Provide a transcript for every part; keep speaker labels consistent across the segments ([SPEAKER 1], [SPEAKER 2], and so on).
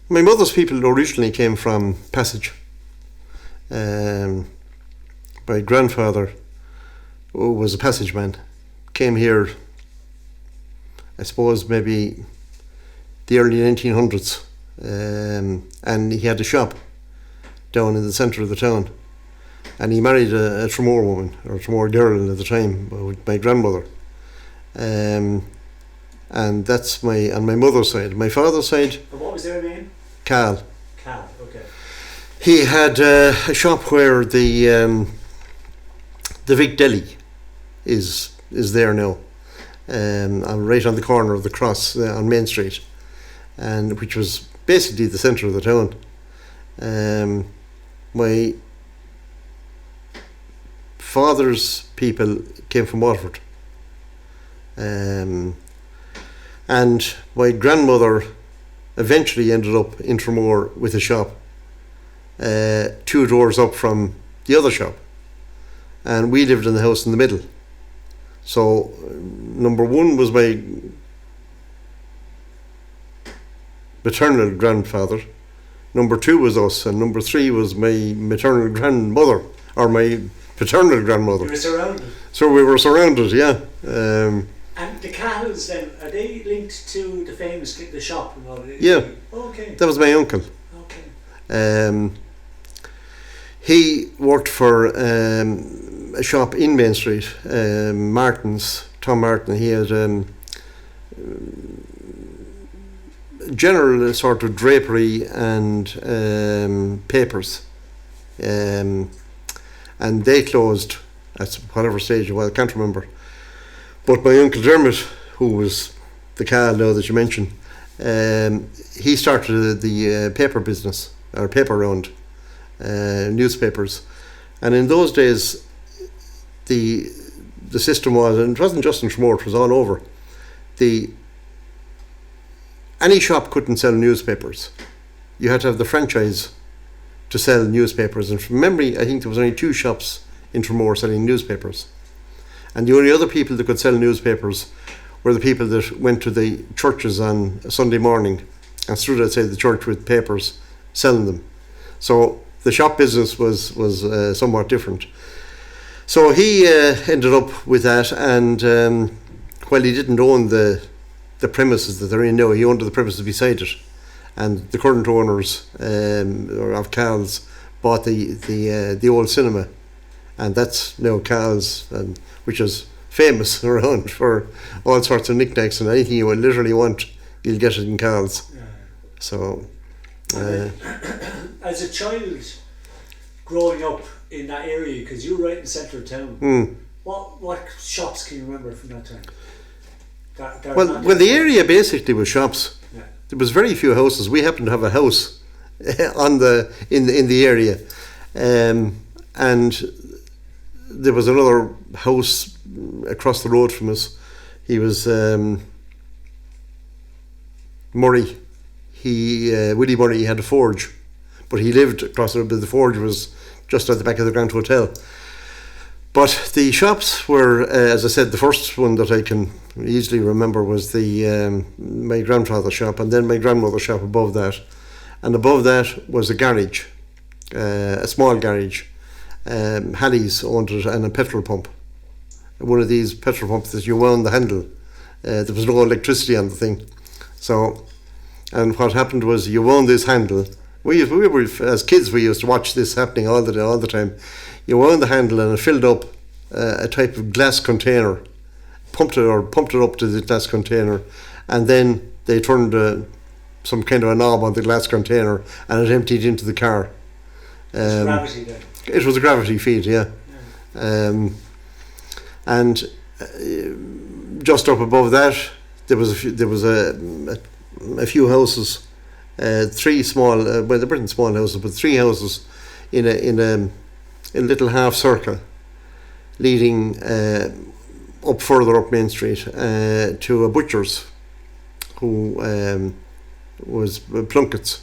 [SPEAKER 1] My mother's people originally came from Passage. My grandfather, who was a Passage man, came here, I suppose, maybe the early 1900s, and he had a shop down in the centre of the town, and he married a Tramore woman, or a Tramore girl at the time, with my grandmother, and that's on my mother's side. My father's side,
[SPEAKER 2] And what was their name?
[SPEAKER 1] Carl.
[SPEAKER 2] Cal, okay.
[SPEAKER 1] He had a shop where the Vic Deli is there now, right on the corner of the cross on Main Street, and which was basically the centre of the town. My father's people came from Waterford, and my grandmother eventually ended up in Tramore with a shop 2 doors up from the other shop, and we lived in the house in the middle. So number one was my maternal grandfather, number 2 was us, and number 3 was my maternal grandmother, or my paternal grandmother.
[SPEAKER 2] You were surrounded.
[SPEAKER 1] So we were surrounded, yeah.
[SPEAKER 2] And the Cals then, are they linked to the famous the shop and all that?
[SPEAKER 1] Yeah.
[SPEAKER 2] Okay.
[SPEAKER 1] That was my uncle.
[SPEAKER 2] Okay.
[SPEAKER 1] He worked for a shop in Main Street, Martin's, Tom Martin. He had general sort of drapery and papers, and they closed at whatever stage. Well, I can't remember. But my uncle Dermot, who was the Cal now that you mentioned, he started the paper business, or paper round, newspapers, and in those days the system was, and it wasn't just in Tramore, it was all over. Any shop couldn't sell newspapers. You had to have the franchise to sell newspapers, and from memory I think there was only 2 shops in Tramore selling newspapers, and the only other people that could sell newspapers were the people that went to the churches on a Sunday morning and stood outside the church with papers selling them. So the shop business was somewhat different. So he ended up with that, and while he didn't own the premises that they're in now, he owned the premises beside it, and the current owners of Cal's bought the old cinema, and that's now Cal's, which is famous around for all sorts of knickknacks, and anything you will literally want, you'll get it in Cal's.
[SPEAKER 2] Yeah.
[SPEAKER 1] So
[SPEAKER 2] as a child growing up in that area, because you were right in the centre of town, what shops can you remember from that time?
[SPEAKER 1] Well, the area basically was shops.
[SPEAKER 2] Yeah.
[SPEAKER 1] There was very few houses. We happened to have a house in the area, and there was another house across the road from us. He was Murray. Willie Murray, he had a forge, but he lived across the road, but the forge was just at the back of the Grand Hotel. But the shops were, as I said, the first one that I can easily remember was my grandfather's shop, and then my grandmother's shop above that. And above that was a garage, a small garage. Halley's owned it, and a petrol pump. One of these petrol pumps that you wound the handle. There was no electricity on the thing. So, and what happened was you wound this handle. We were, as kids, we used to watch this happening all the time. You wound the handle and it filled up a type of glass container, pumped it up to the glass container, and then they turned some kind of a knob on the glass container, and it emptied into the car.
[SPEAKER 2] Gravity then.
[SPEAKER 1] It was a gravity feed, yeah. And just up above that, there was a few houses, 3 small, well, they weren't small houses, but 3 houses in a little half circle, leading up further up Main Street to a butcher's, who was Plunkett's,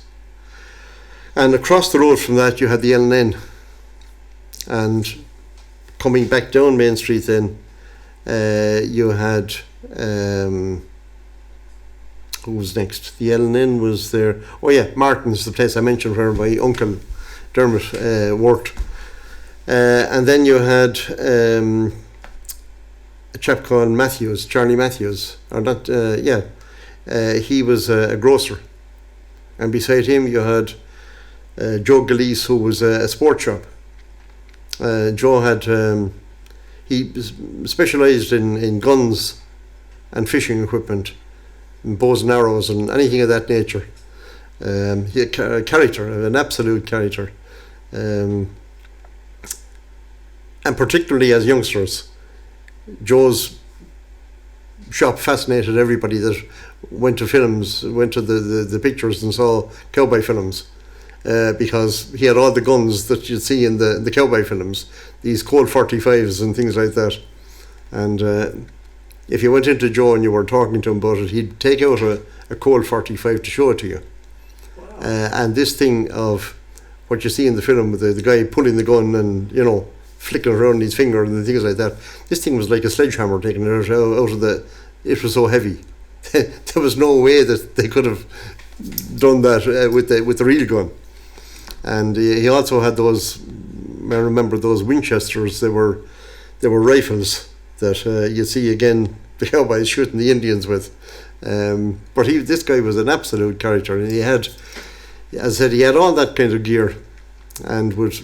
[SPEAKER 1] and across the road from that you had the L&N, and coming back down Main Street then you had Who was next? The L&N was there. Oh yeah, Martin's, the place I mentioned where my uncle Dermot worked. And then you had a chap called Matthews, Charlie Matthews, or not? He was a grocer, and beside him you had Joe Galeese, who was a sports shop. Joe had he specialised in guns and fishing equipment, and bows and arrows and anything of that nature. He had a character, an absolute character, and particularly as youngsters, Joe's shop fascinated everybody that went to films, went to the pictures and saw cowboy films, because he had all the guns that you'd see in the cowboy films, these Colt 45s and things like that. And if you went into Joe and you were talking to him about it, he'd take out a Colt 45 to show it to you.
[SPEAKER 2] Wow.
[SPEAKER 1] And this thing of what you see in the film with the guy pulling the gun and, you know, flicking it around his finger and things like that, this thing was like a sledgehammer taking it out of the... It was so heavy. There was no way that they could have done that with the real gun. And he also had those, I remember those Winchesters. They were rifles that you see again the cowboys shooting the Indians with. But this guy was an absolute character, and he had, as I said, he had all that kind of gear, and was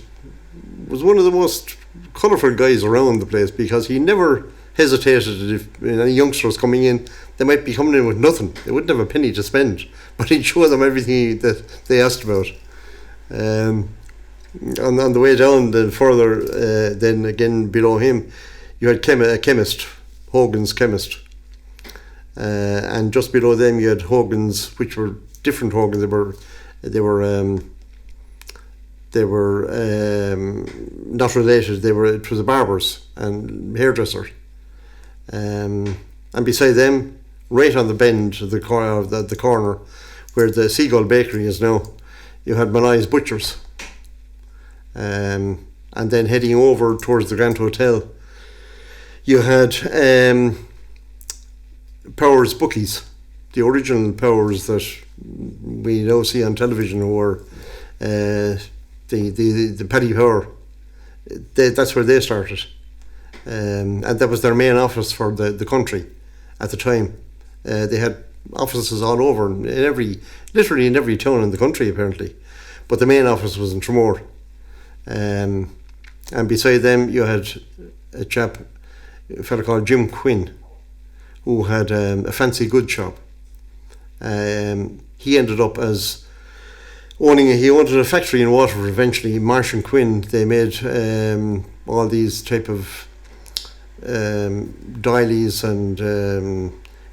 [SPEAKER 1] one of the most colourful guys around the place, because he never hesitated. If any youngsters coming in, they might be coming in with nothing, they wouldn't have a penny to spend, but he'd show them everything that they asked about. On the way down, then further, then again below him, you had a chemist, Hogan's Chemist, and just below them you had Hogan's, which were different Hogan's. They were not related. It was a barber's and hairdresser, and beside them, right on the bend of the corner where the Seagull Bakery is now, you had Malai's Butchers, and then heading over towards the Grand Hotel, you had Powers Bookies, the original Powers that we now see on television, who were the Paddy Power. That's where they started, and that was their main office for the country at the time. They had offices all over, literally in every town in the country apparently, but the main office was in Tramore. And beside them you had a fellow called Jim Quinn, who had a fancy goods shop. He ended up as he owned a factory in Waterford eventually. Marsh and Quinn, they made all these type of doilies and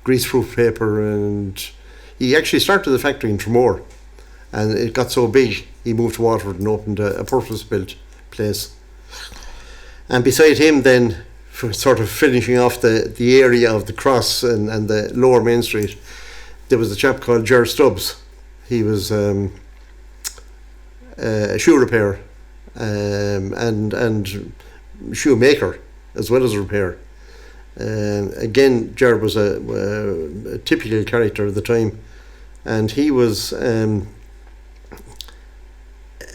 [SPEAKER 1] greaseproof paper, and he actually started the factory in Tramore, and it got so big he moved to Waterford and opened a purpose-built place. And beside him then, for sort of finishing off the area of the Cross and the lower Main Street, there was a chap called Ger Stubbs. He was a shoe repair and shoemaker as well as a repair. Again, Ger was a typical character of the time, and he was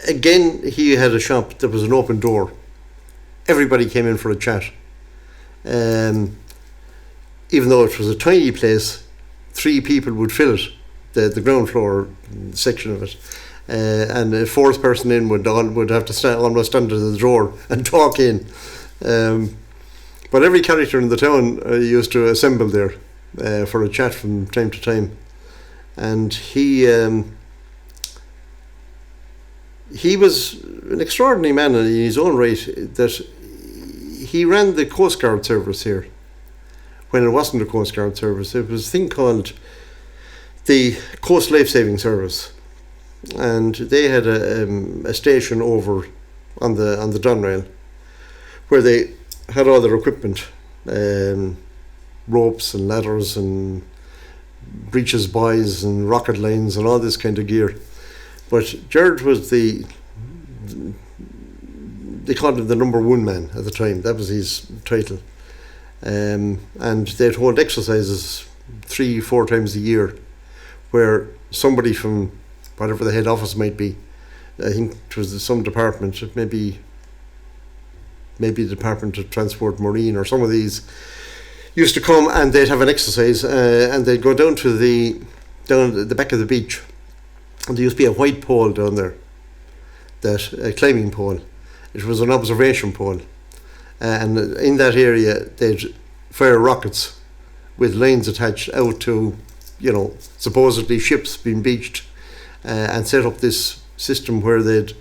[SPEAKER 1] again, he had a shop that was an open door. Everybody came in for a chat. Even though it was a tiny place, 3 people would fill it, the ground floor section of it, and a 4th person in would have to stand almost under the door and talk in. But every character in the town used to assemble there for a chat from time to time, and he was an extraordinary man in his own right. That he ran the Coast Guard service here when it wasn't a Coast Guard service. It was a thing called the Coast Life Saving Service, and they had a station over on the Doneraile where they had all their equipment, ropes and ladders and breeches buoys and rocket lines and all this kind of gear. But Gerard was they called him the number 1 man at the time. That was his title. And they'd hold exercises 3-4 times a year where somebody from whatever the head office might be, I think it was some department, maybe the Department of Transport Marine or some of these, used to come and they'd have an exercise, and they'd go down the back of the beach, and there used to be a white pole down there, that a climbing pole. It was an observation pole, and in that area they'd fire rockets with lines attached out to, supposedly ships being beached, and set up this system where they'd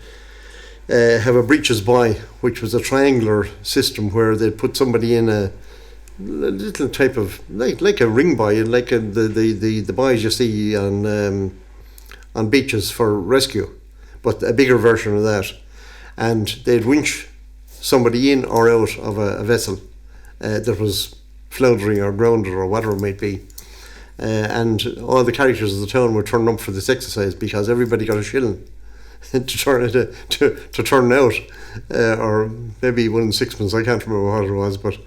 [SPEAKER 1] have a breeches buoy, which was a triangular system where they'd put somebody in a little type of like a ring buoy, like the buoys you see on beaches for rescue, but a bigger version of that. And they'd winch somebody in or out of a vessel that was floundering or grounded or whatever it might be. And all the characters of the town were turning up for this exercise because everybody got a shilling to turn out, or maybe 1 6pence. I can't remember what it was, but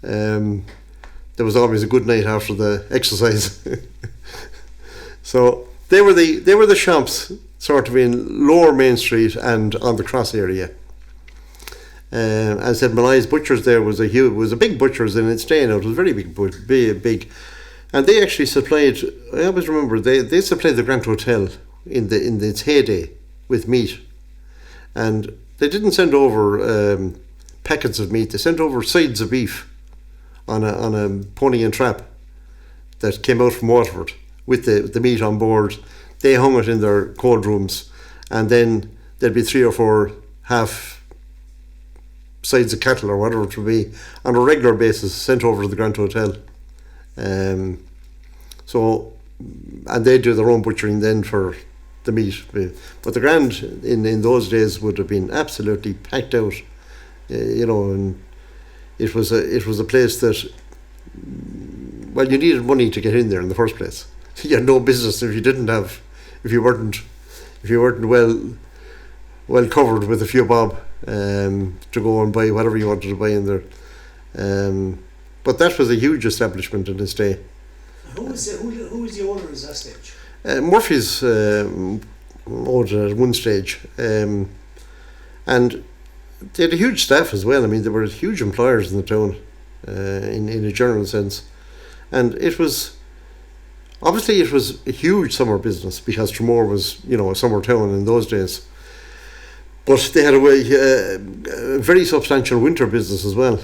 [SPEAKER 1] there was always a good night after the exercise. So they were the shops sort of in Lower Main Street and on the Cross area. As I said, Malai's Butchers there was a big butchers in its day. Now it was very big, and they actually supplied. I always remember they supplied the Grand Hotel in its heyday with meat, and they didn't send over packets of meat. They sent over sides of beef on a pony and trap that came out from Waterford with the meat on board. They hung it in their cold rooms, and then there'd be 3 or 4 half sides of cattle or whatever it would be on a regular basis sent over to the Grand Hotel. So, and they do their own butchering then for the meat. But the Grand in those days would have been absolutely packed out, and it was a place that, well, you needed money to get in there in the first place. You had no business if you weren't well covered with a few bob to go and buy whatever you wanted to buy in there. But that was a huge establishment in its day.
[SPEAKER 2] Who was the owner at that stage?
[SPEAKER 1] Murphy's owned it at one stage, and they had a huge staff as well. I mean, there were huge employers in the town, in a general sense, and it was a huge summer business because Tramore was, a summer town in those days. But they had a very substantial winter business as well.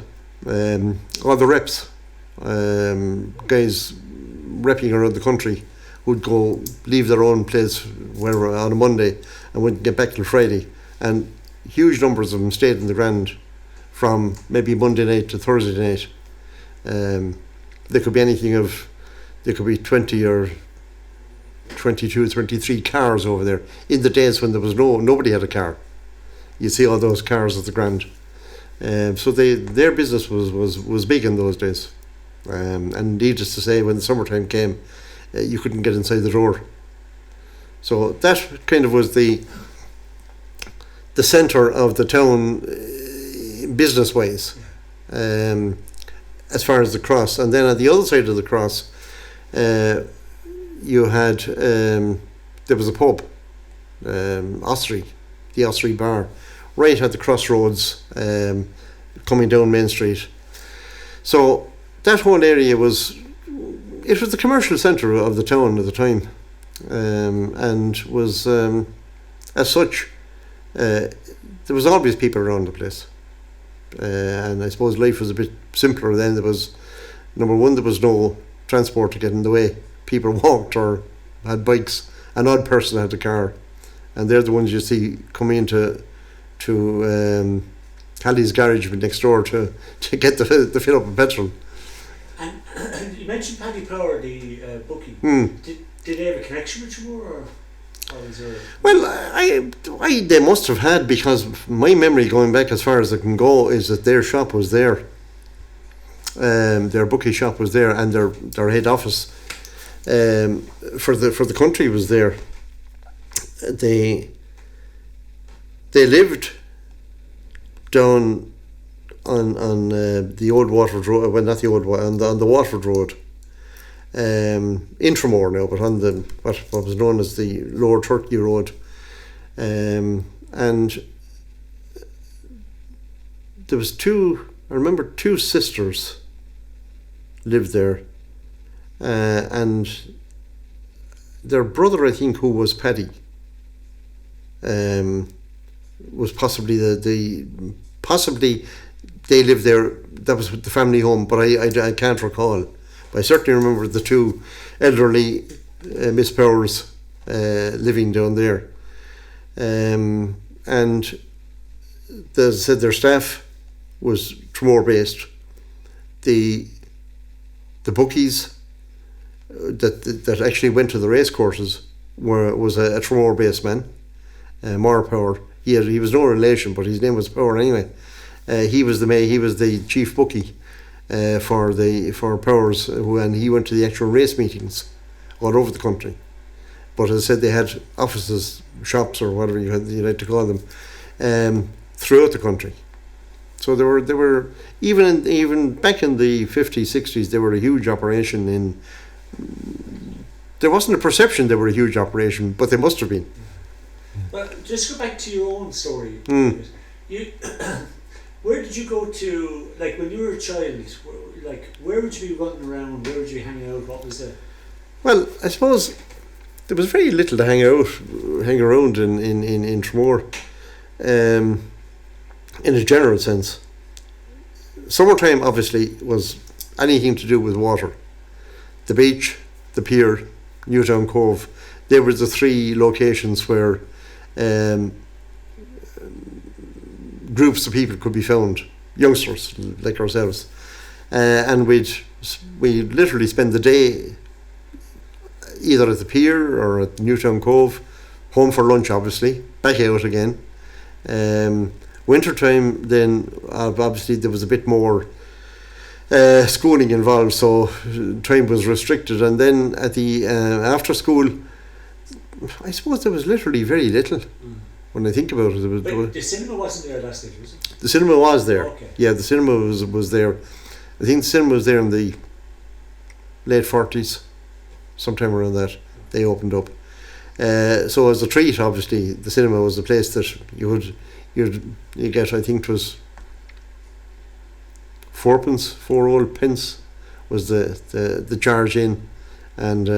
[SPEAKER 1] All the reps, guys repping around the country, would go leave their own place wherever on a Monday and wouldn't get back till Friday. And huge numbers of them stayed in the Grand from maybe Monday night to Thursday night. There could be 20 or 22, 23 cars over there in the days when there was nobody had a car. You see all those cars at the Grand. So their business was big in those days. And needless to say, when the summertime came, you couldn't get inside the door. So that kind of was the centre of the town, business-wise, as far as the cross. And then on the other side of the cross, you had there was a pub, Ossory, the Ossory Bar, right at the crossroads, coming down Main Street. So that whole area was the commercial centre of the town at the time, and was as such. There was always people around the place, and I suppose life was a bit simpler then. There was, number one, there was no transport to get in the way. People walked or had bikes. An odd person had a car, and they're the ones you see coming into Callie's garage next door to get the fill up of petrol.
[SPEAKER 2] And you mentioned Paddy Power, the bookie. Did they have a connection with you, or was there? Well,
[SPEAKER 1] I they must have had, because my memory going back as far as it can go is that their shop was there. Their bookie shop was there, and their head office for the country was there. They lived down on the old Waterford Road, well, not the old one, on the Waterford Road, Intramore now, but on the what was known as the Lower Turkey Road, and there was I remember two sisters lived there, and their brother, I think, who was Paddy, was possibly possibly they lived there. That was the family home, but I can't recall. But I certainly remember the two elderly Miss Powers living down there, and as I said, their staff was Tremor based. The bookies that actually went to the race courses was a Tremor based man, Mar Power. He was no relation, but his name was Power anyway. He was the chief bookie for Powers, and he went to the actual race meetings all over the country. But as I said, they had offices, shops, or whatever you like to call them, throughout the country. So they were even back in the 50s, 60s, they were a huge operation. There wasn't a perception they were a huge operation, but they must have been.
[SPEAKER 2] Well, just go back to your own story. You, where did you go to, like when you were a child? Where would you be running around? Where would you be hanging out? What was it?
[SPEAKER 1] Well, I suppose there was very little to hang around in Tremor, in a general sense. Summertime obviously was anything to do with water. The beach, the pier, Newtown Cove, they were the three locations where groups of people could be found, youngsters like ourselves, and we'd literally spend the day either at the pier or at Newtown Cove, home for lunch obviously, back out again. Winter time, then obviously there was a bit more schooling involved, so time was restricted. And then at the after school, I suppose there was literally very little. When I think about it,
[SPEAKER 2] but the cinema wasn't there last night, was it?
[SPEAKER 1] The cinema was there.
[SPEAKER 2] Okay.
[SPEAKER 1] Yeah, the cinema was there. I think the cinema was there in the late 40s, sometime around that. They opened up. So as a treat, obviously, the cinema was the place that you get. I think it was 4 old pence was the charge in, and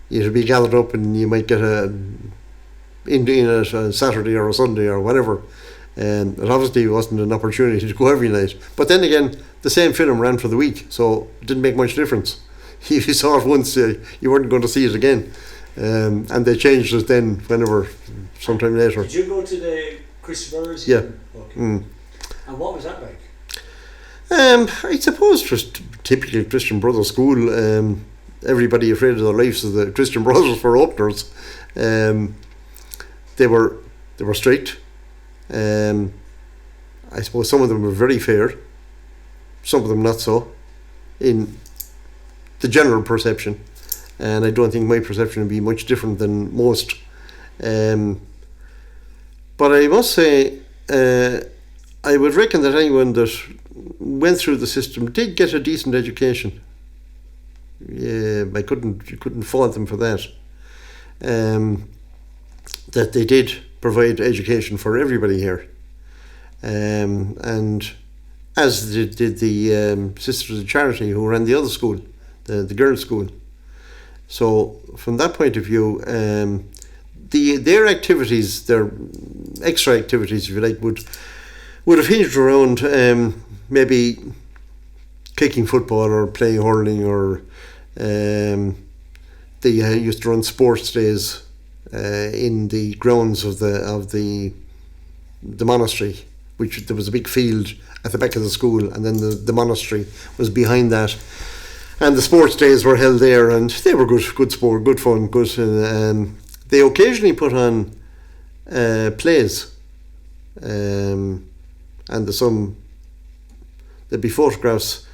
[SPEAKER 1] you'd be gathered up, and you might get in it a Saturday or a Sunday or whatever. And it obviously wasn't an opportunity to go every night. But then again, the same film ran for the week, so it didn't make much difference. If you saw it once, you weren't going to see it again. And they changed it then, sometime later.
[SPEAKER 2] Did you go to the Christopher's?
[SPEAKER 1] Yeah.
[SPEAKER 2] Okay. And what was that like?
[SPEAKER 1] I suppose just typical Christian Brothers school. Everybody afraid of their lives, so the Christian Brothers for openers. They were strict. I suppose some of them were very fair, some of them not so, in the general perception, and I don't think my perception would be much different than most. But I must say, I would reckon that anyone that went through the system did get a decent education. Yeah, you couldn't fault them for that. That they did provide education for everybody here, and as did the Sisters of Charity who ran the other school, the girls' school. So from that point of view, their activities, their extra activities, if you like, would have hinged around maybe kicking football or playing hurling, or they used to run sports days in the grounds of the monastery, which there was a big field at the back of the school, and then the monastery was behind that, and the sports days were held there, and they were good sport, good fun, good. They occasionally put on plays, and there'd be photographs.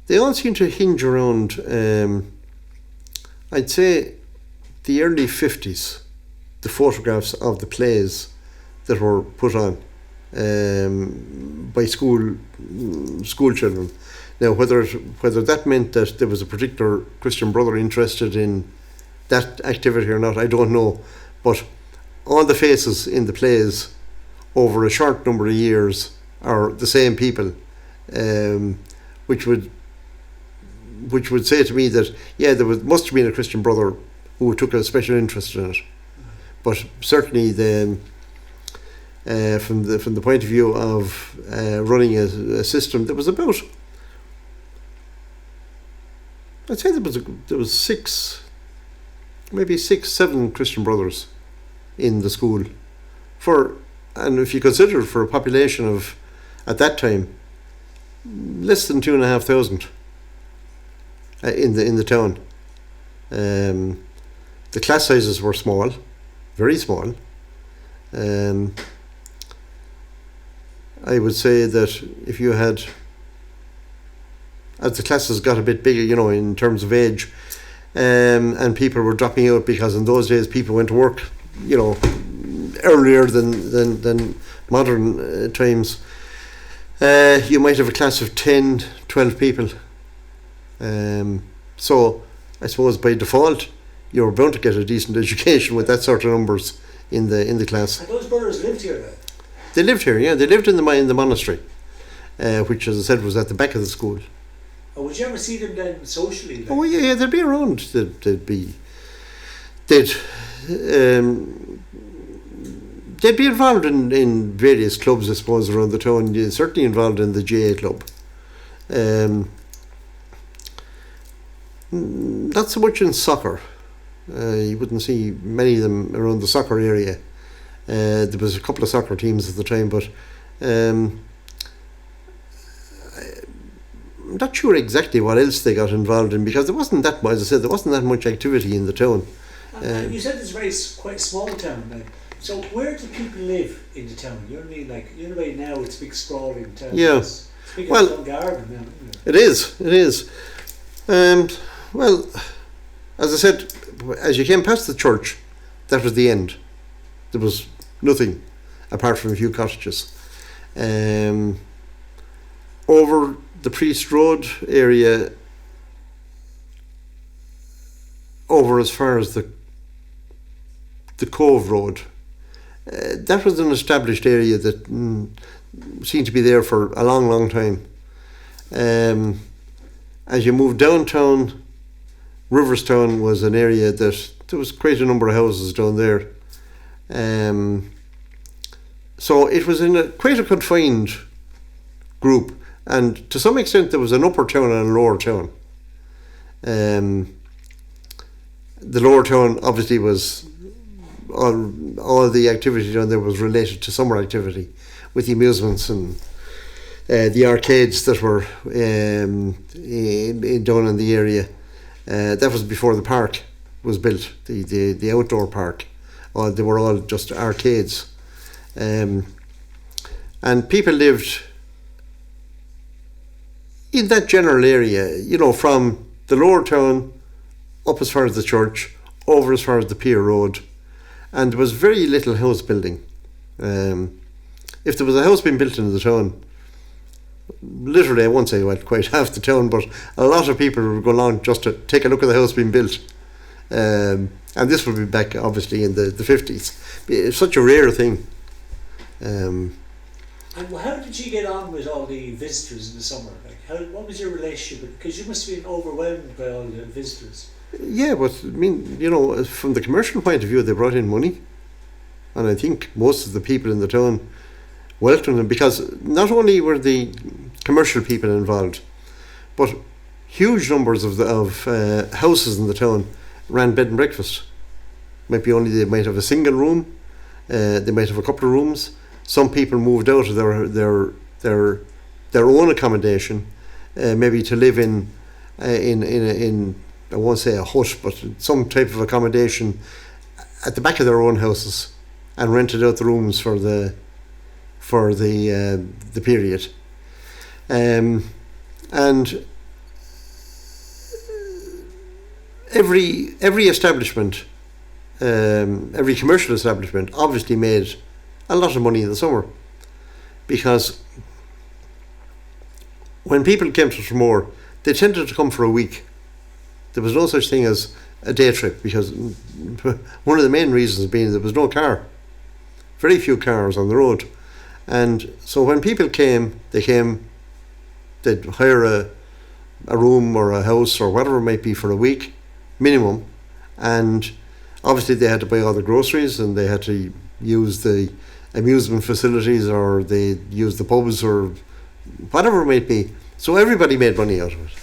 [SPEAKER 1] They all seem to hinge around, I'd say, the early 50s. The photographs of the plays that were put on by school children. Now, whether that meant that there was a particular Christian brother interested in that activity or not, I don't know. But all the faces in the plays over a short number of years are the same people, which would say to me that must have been a Christian brother who took a special interest in it. But certainly from the point of view of running a system, there was about, I'd say there was 7 Christian brothers in the school, and if you consider for a population of, at that time, less than 2,500 in the town. The class sizes were small, very small. I would say that if you had, as the classes got a bit bigger, in terms of age, and people were dropping out, because in those days people went to work, earlier than modern times. You might have a class of 10, 12 people. So I suppose by default you're bound to get a decent education with that sort of numbers in the class.
[SPEAKER 2] And those brothers lived here then?
[SPEAKER 1] They lived here, yeah. They lived in the monastery, which, as I said, was at the back of the school.
[SPEAKER 2] Oh, would you ever see them then socially? Like?
[SPEAKER 1] Oh yeah, they'd be around. They'd be involved in various clubs, I suppose, around the town. Certainly involved in the GA club. Not so much in soccer. You wouldn't see many of them around the soccer area. There was a couple of soccer teams at the time, but I'm not sure exactly what else they got involved in, because there wasn't that much. As I said, there wasn't that much activity in the town.
[SPEAKER 2] And you said it's a quite small town. Like, so where do people live in the town? You know what I mean? Like, right now it's a big sprawling town.
[SPEAKER 1] Yeah.
[SPEAKER 2] It's big as a garden now, isn't it?
[SPEAKER 1] It is. Well, as I said, as you came past the church, that was the end. There was nothing apart from a few cottages. Over the Priest Road area, over as far as the Cove Road, that was an established area that seemed to be there for a long, long time. As you moved downtown, Riverstown was an area that there was quite a number of houses down there. So it was in quite a confined group, and to some extent there was an upper town and a lower town. The lower town obviously was all the activity down there was related to summer activity, with the amusements and the arcades that were down in the area. That was before the park was built, the outdoor park. They were all just arcades. And people lived in that general area, from the lower town up as far as the church, over as far as the Pier Road, and there was very little house building. If there was a house being built in the town, literally, I won't say quite half the town, but a lot of people would go along just to take a look at the house being built. And this would be back, obviously, in the 50s. It's such a rare thing.
[SPEAKER 2] And how did you get on with all the visitors in the summer? What was your relationship? Because you must have been overwhelmed by all the visitors.
[SPEAKER 1] Yeah, but I mean, from the commercial point of view, they brought in money. And I think most of the people in the town welcomed them, because not only were the commercial people involved, but huge numbers of houses in the town ran bed and breakfast. They might have a single room, they might have a couple of rooms. Some people moved out of their own accommodation, maybe to live in I won't say a hut, but some type of accommodation at the back of their own houses, and rented out the rooms for the period. And every establishment, every commercial establishment, obviously made a lot of money in the summer, because when people came to Tramore, they tended to come for a week. There was no such thing as a day trip, because one of the main reasons being there was no car. Very few cars on the road. And so when people came, they'd hire a room or a house or whatever it might be for a week, minimum. And obviously they had to buy all the groceries, and they had to use the amusement facilities, or they used the pubs, or whatever it might be. So everybody made money out of it.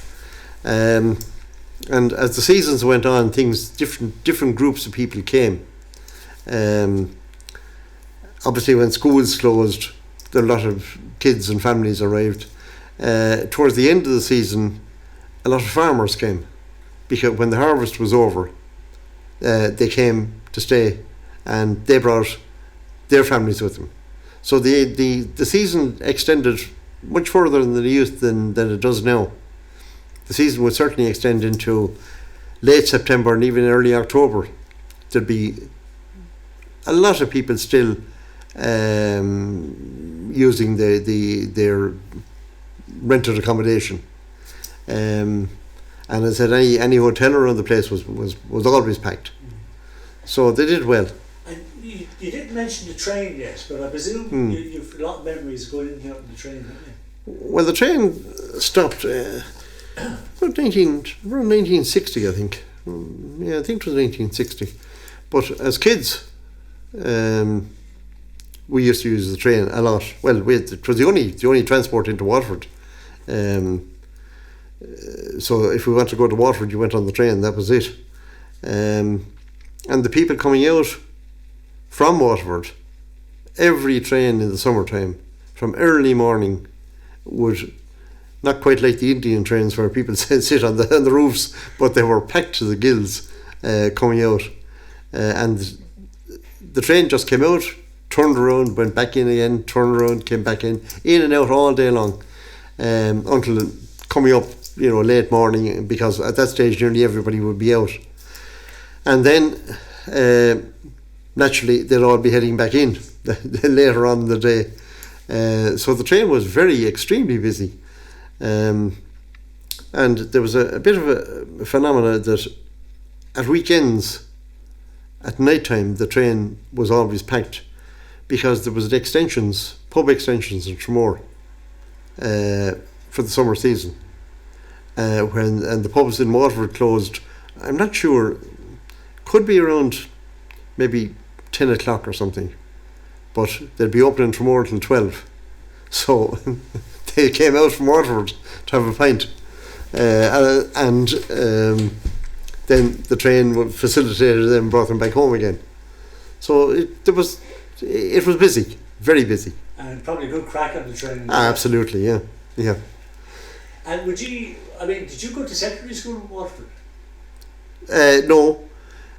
[SPEAKER 1] And as the seasons went on, different groups of people came. Obviously when schools closed, a lot of kids and families arrived. Towards the end of the season, a lot of farmers came, because when the harvest was over, they came to stay, and they brought their families with them. So the season extended much further than it does now. The season would certainly extend into late September and even early October. There'd be a lot of people still using their rented accommodation. And as I said, any hotel around the place was always packed. So they did well.
[SPEAKER 2] And you didn't mention the train yet, but I presume you've a lot of memories going in and out of the train, haven't you?
[SPEAKER 1] Well, the train stopped around 1960, I think. Yeah, I think it was 1960. But as kids, we used to use the train a lot. Well, it was the only transport into Waterford. So if we wanted to go to Waterford, you went on the train. That was it. And the people coming out from Waterford, every train in the summertime, from early morning, would, not quite like the Indian trains where people sit on the roofs, but they were packed to the gills coming out. And the train just came out, turned around, went back in again, turned around, came back in and out all day long, until coming up, late morning, because at that stage nearly everybody would be out. And then naturally they'd all be heading back in later on in the day. So the train was extremely busy. And there was a bit of a phenomena that at weekends, at night time, the train was always packed, because there was pub extensions in Tramore for the summer season. And the pubs in Waterford closed, I'm not sure, could be around maybe 10 o'clock or something, but they'd be open in Tramore till 12. So they came out from Waterford to have a pint, and then the train facilitated them, brought them back home again. So it was busy, very busy.
[SPEAKER 2] And probably a good crack on the train.
[SPEAKER 1] Absolutely, yeah.
[SPEAKER 2] And did you go to secondary school in Waterford?
[SPEAKER 1] No.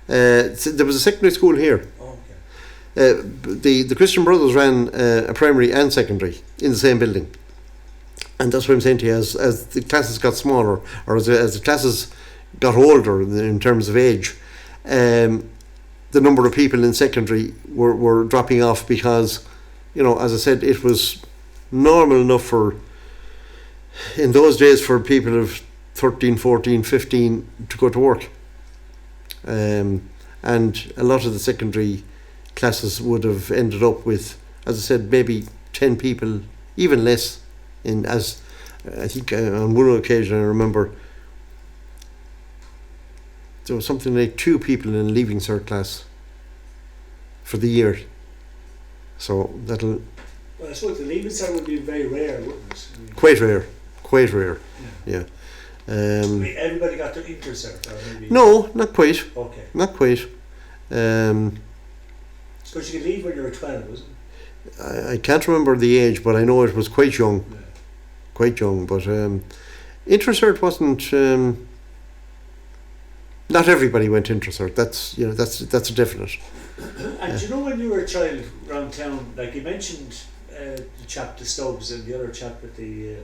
[SPEAKER 1] There was a secondary school here.
[SPEAKER 2] Oh, okay.
[SPEAKER 1] The Christian Brothers ran a primary and secondary in the same building. And that's what I'm saying to you, as the classes got smaller, or as the classes got older in terms of age, the number of people in secondary were dropping off, because, as I said, it was normal enough in those days for people of 13, 14, 15 to go to work. And a lot of the secondary classes would have ended up with, as I said, maybe 10 people, even less. As I think on one occasion I remember there was something like 2 people in a leaving cert class for the year. So that'll...
[SPEAKER 2] Well, I suppose the leaving cert would be very rare, wouldn't it?
[SPEAKER 1] Quite rare. Yeah.
[SPEAKER 2] Everybody got their inter-cert, or maybe...
[SPEAKER 1] No, not quite.
[SPEAKER 2] Okay.
[SPEAKER 1] Not quite.
[SPEAKER 2] Suppose you could leave when you were 12, wasn't it?
[SPEAKER 1] I can't remember the age, but I know it was quite young.
[SPEAKER 2] Yeah.
[SPEAKER 1] Quite young, but inter-cert wasn't... not everybody went inter-cert. That's a definite.
[SPEAKER 2] And when you were a child around town, like you mentioned the chap, the Stubbs, and the other chap at the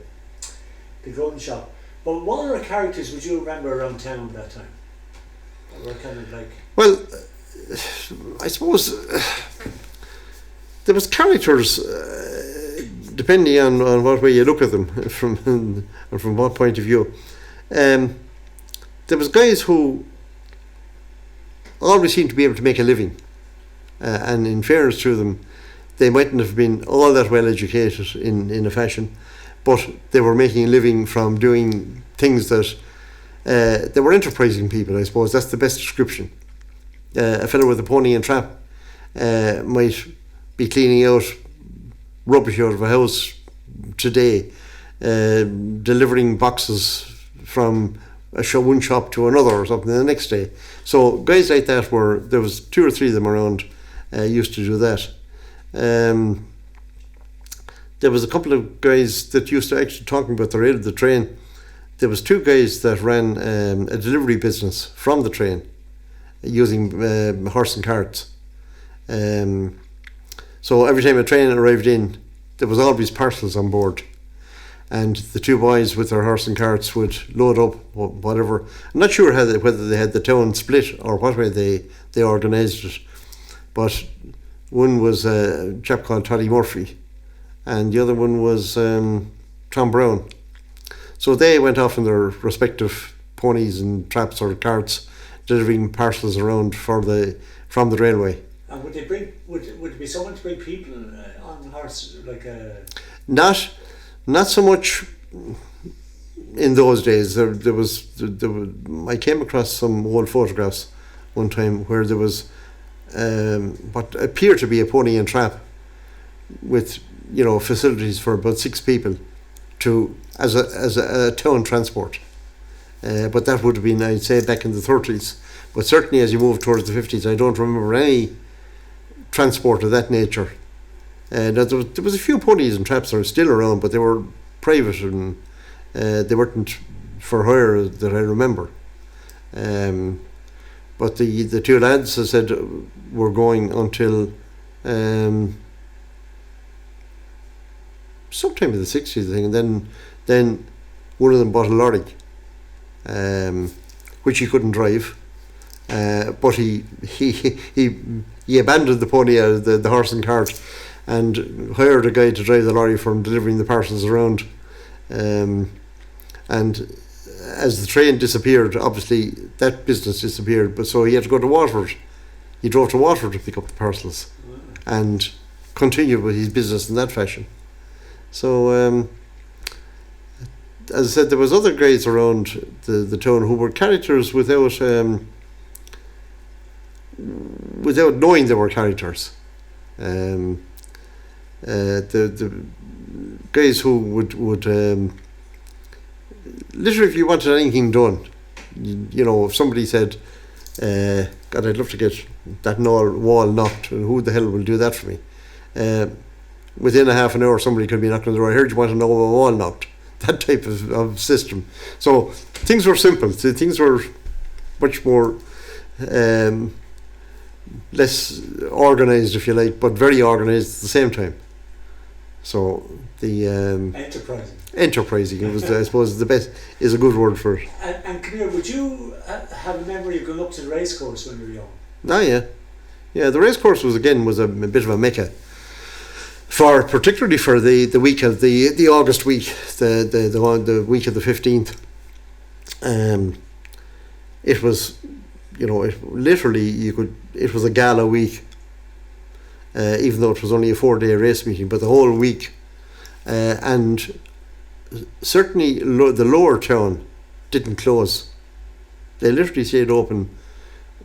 [SPEAKER 2] gun shop, but what other characters would you remember around town at that time? That were kind of like...
[SPEAKER 1] Well, I suppose there was characters depending on what way you look at them, from what point of view. There was guys who always seemed to be able to make a living, and in fairness to them, they mightn't have been all that well educated in a fashion, but they were making a living from doing things that they were enterprising people, I suppose. That's the best description. A fellow with a pony and trap might be cleaning out rubbish out of a house today, delivering boxes from one shop to another or something the next day. So guys like that there was 2 or 3 of them around, used to do that. There was a couple of guys that used to actually talking about the rail of the train. There was 2 guys that ran a delivery business from the train using horse and carts. So every time a train arrived in, there was always parcels on board, and the 2 boys with their horse and carts would load up whatever. I'm not sure whether they had the town split or what way they organised it, but one was a chap called Toddy Murphy, and the other one was Tom Brown. So they went off in their respective ponies and traps or carts, delivering parcels around from the railway.
[SPEAKER 2] And would they bring? Would it be someone to bring people on horse like a?
[SPEAKER 1] Not so much in those days. There was I came across some old photographs one time where there was what appeared to be a pony and trap with facilities for about 6 people as a town transport. But that would have been, I'd say, back in the 30s. But certainly as you move towards the 50s, I don't remember any transport of that nature. There was a few ponies and traps that are still around, but they were private and they weren't for hire that I remember. But the 2 lads, as I said, were going until sometime in the 60s, I think, and then one of them bought a lorry, which he couldn't drive, but he abandoned the pony, the horse and cart, and hired a guy to drive the lorry for him, delivering the parcels around. And as the train disappeared, obviously that business disappeared, but so he had to go to Waterford. He drove to Waterford to pick up the parcels and continued with his business in that fashion. So as I said, there was other guys around the town who were characters without knowing they were characters. The guys who would literally, if you wanted anything done, if somebody said, God, I'd love to get that wall knocked, and who the hell will do that for me? Within a half an hour somebody could be knocking on the door. I heard you want to know a wall knocked. That type of system. So things were simple. Things were much more less organised, if you like, but very organised at the same time. So the enterprising. It was, I suppose, the best is a good word for it.
[SPEAKER 2] And come here, would you have a memory of going up to the racecourse when you were young?
[SPEAKER 1] Yeah. The racecourse was a bit of a mecca. Particularly for the week of the August week, the week of the 15th, it was, it was a gala week, even though it was only a 4-day race meeting, but the whole week, and certainly the lower town didn't close. They literally stayed open,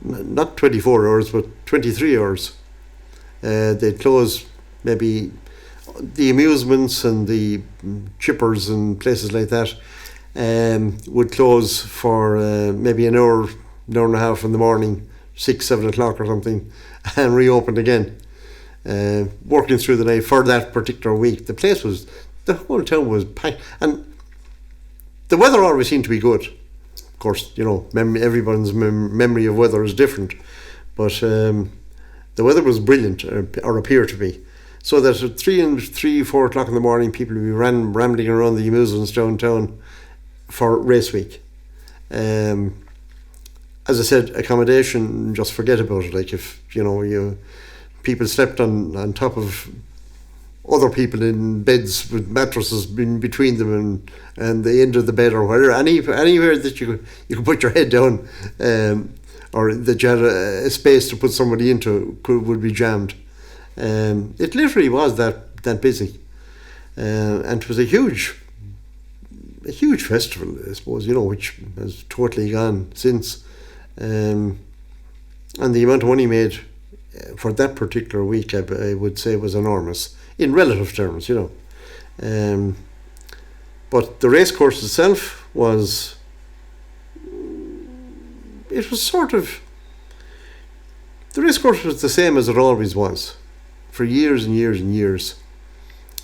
[SPEAKER 1] not 24 hours, but 23 hours. They'd close. Maybe the amusements and the chippers and places like that would close for maybe an hour and a half in the morning, 6-7 o'clock or something, and reopened again, working through the night for that particular week. The whole town was packed, and the weather always seemed to be good. Of course, everyone's memory of weather is different, but the weather was brilliant, or appeared to be. So that at 3-4 o'clock in the morning, people would be rambling around the amusements downtown for race week. As I said, accommodation, just forget about it. Like if people slept on top of other people in beds with mattresses in between them and the end of the bed or whatever, anywhere that you could put your head down, or that you had a space to put somebody into would be jammed. It literally was that busy, and it was a huge festival, I suppose, which has totally gone since. And the amount of money made for that particular week, I would say, was enormous in relative terms, but the race course itself was the race course was the same as it always was for years and years and years.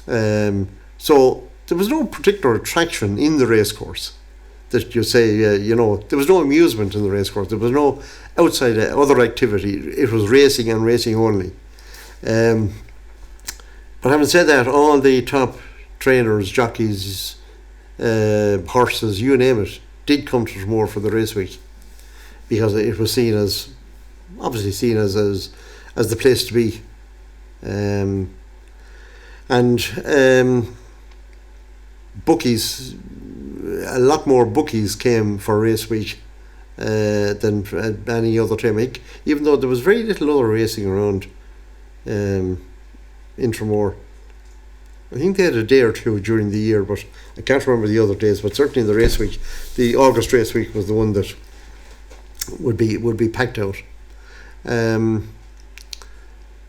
[SPEAKER 1] So there was no particular attraction in the race course that you say, there was no amusement in the race course. There was no outside other activity. It was racing and racing only. But having said that, all the top trainers, jockeys, horses, you name it, did come to Tramore for the race week, because it was obviously seen as the place to be. Bookies, a lot more bookies came for race week than any other time, even though there was very little other racing around in Tramore. I think they had a day or two during the year, but I can't remember the other days. But certainly the race week, the August race week, was the one that would be packed out. And